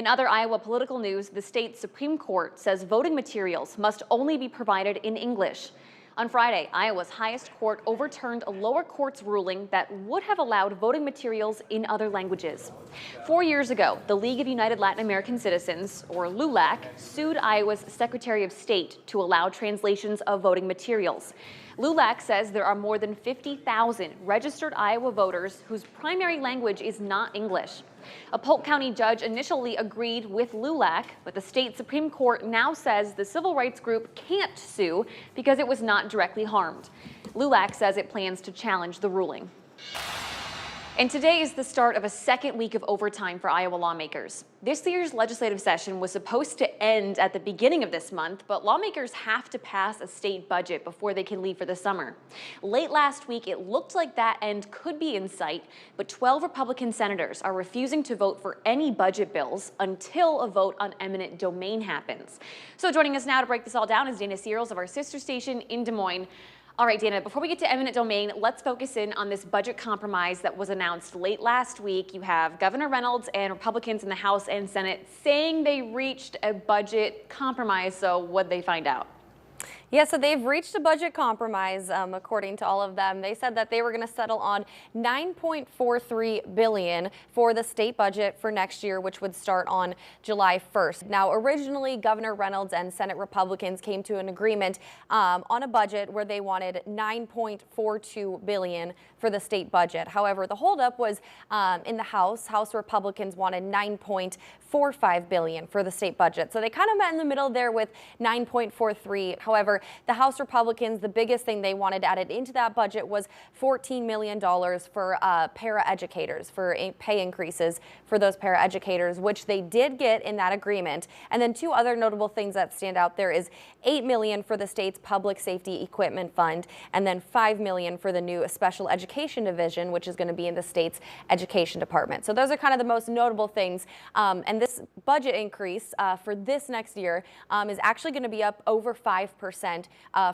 In other Iowa political news, the state Supreme Court says voting materials must only be provided in English. On Friday, Iowa's highest court overturned a lower court's ruling that would have allowed voting materials in other languages. 4 years ago, the League of United Latin American Citizens, or LULAC, sued Iowa's Secretary of State to allow translations of voting materials. LULAC says there are more than 50,000 registered Iowa voters whose primary language is not English. A Polk County judge initially agreed with LULAC, but the state Supreme Court now says the civil rights group can't sue because it was not directly harmed. LULAC says it plans to challenge the ruling. And today is the start of a second week of overtime for Iowa lawmakers. This year's legislative session was supposed to end at the beginning of this month, but lawmakers have to pass a state budget before they can leave for the summer. Late last week, it looked like that end could be in sight, but 12 Republican senators are refusing to vote for any budget bills until a vote on eminent domain happens. So joining us now to break this all down is Dana Searles of our sister station in Des Moines. All right, Dana, before we get to eminent domain, let's focus in on this budget compromise that was announced late last week. You have Governor Reynolds and Republicans in the House and Senate saying they reached a budget compromise. So what'd they find out? Yeah, so they've reached a budget compromise, according to all of them. They said that they were going to settle on $9.43 billion for the state budget for next year, which would start on July 1st. Now, originally, Governor Reynolds and Senate Republicans came to an agreement on a budget where they wanted $9.42 billion for the state budget. However, the holdup was in the House. House Republicans wanted $9.45 billion for the state budget. So they kind of met in the middle there with $9.43. However, the House Republicans, the biggest thing they wanted added into that budget was $14 million for paraeducators, for pay increases for those paraeducators, which they did get in that agreement. And then two other notable things that stand out there is $8 million for the state's public safety equipment fund, and then $5 million for the new special education division, which is going to be in the state's education department. So those are kind of the most notable things. And this budget increase for this next year is actually going to be up over 5%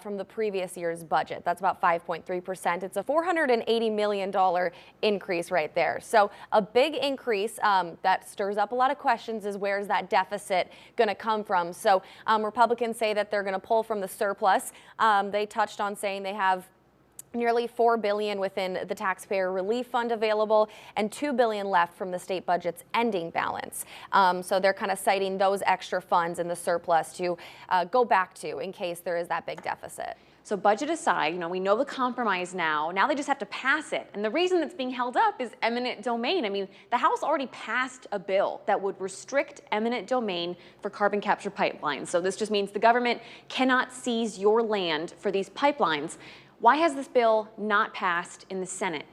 from the previous year's budget. That's about 5.3%. It's a $480 million increase right there. So a big increase that stirs up a lot of questions is where's that deficit going to come from? So Republicans say that they're going to pull from the surplus. They touched on saying they have nearly $4 billion within the taxpayer relief fund available and $2 billion left from the state budget's ending balance. So they're kind of citing those extra funds in the surplus to go back to in case there is that big deficit. So budget aside, we know the compromise now. Now they just have to pass it. And the reason it's being held up is eminent domain. I mean, the House already passed a bill that would restrict eminent domain for carbon capture pipelines. So this just means the government cannot seize your land for these pipelines. Why has this bill not passed in the Senate?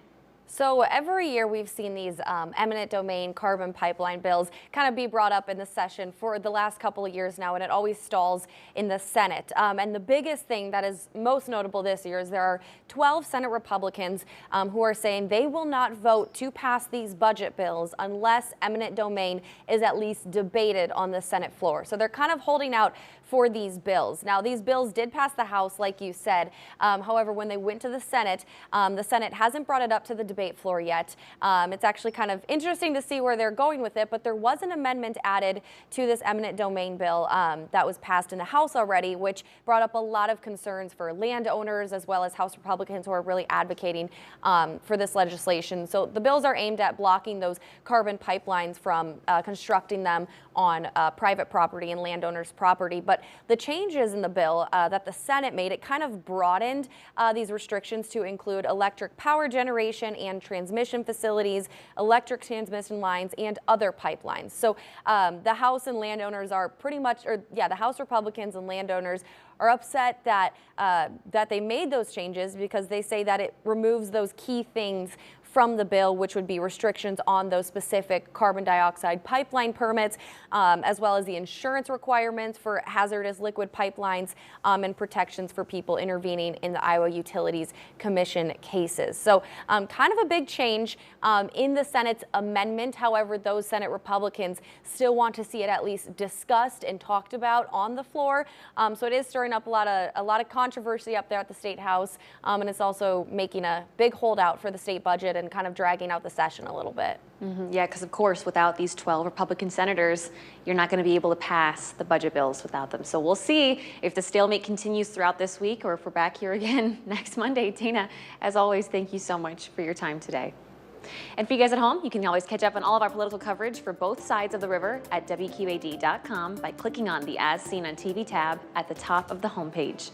So every year we've seen these eminent domain carbon pipeline bills kind of be brought up in the session for the last couple of years now, and it always stalls in the Senate. And the biggest thing that is most notable this year is there are 12 Senate Republicans who are saying they will not vote to pass these budget bills unless eminent domain is at least debated on the Senate floor. So they're kind of holding out for these bills. Now, these bills did pass the House, like you said. However, when they went to the Senate hasn't brought it up to the debate floor yet. It's actually kind of interesting to see where they're going with it, but there was an amendment added to this eminent domain bill that was passed in the House already, which brought up a lot of concerns for landowners as well as House Republicans who are really advocating for this legislation. So the bills are aimed at blocking those carbon pipelines from constructing them on private property and landowners' property. But the changes in the bill that the Senate made, it kind of broadened these restrictions to include electric power generation and transmission facilities, electric transmission lines, and other pipelines. So the House and landowners are the House Republicans and landowners are upset that that they made those changes because they say that it removes those key things from the bill, which would be restrictions on those specific carbon dioxide pipeline permits, as well as the insurance requirements for hazardous liquid pipelines and protections for people intervening in the Iowa Utilities Commission cases. So kind of a big change in the Senate's amendment. However, those Senate Republicans still want to see it at least discussed and talked about on the floor. So it is stirring up a lot of controversy up there at the State House, and it's also making a big holdout for the state budget and kind of dragging out the session a little bit. Yeah, because of course, without these 12 Republican senators, you're not going to be able to pass the budget bills without them. So we'll see if the stalemate continues throughout this week or if we're back here again next Monday. Dana, as always, thank you so much for your time today. And for you guys at home, you can always catch up on all of our political coverage for both sides of the river at WQAD.com by clicking on the As Seen on TV tab at the top of the homepage.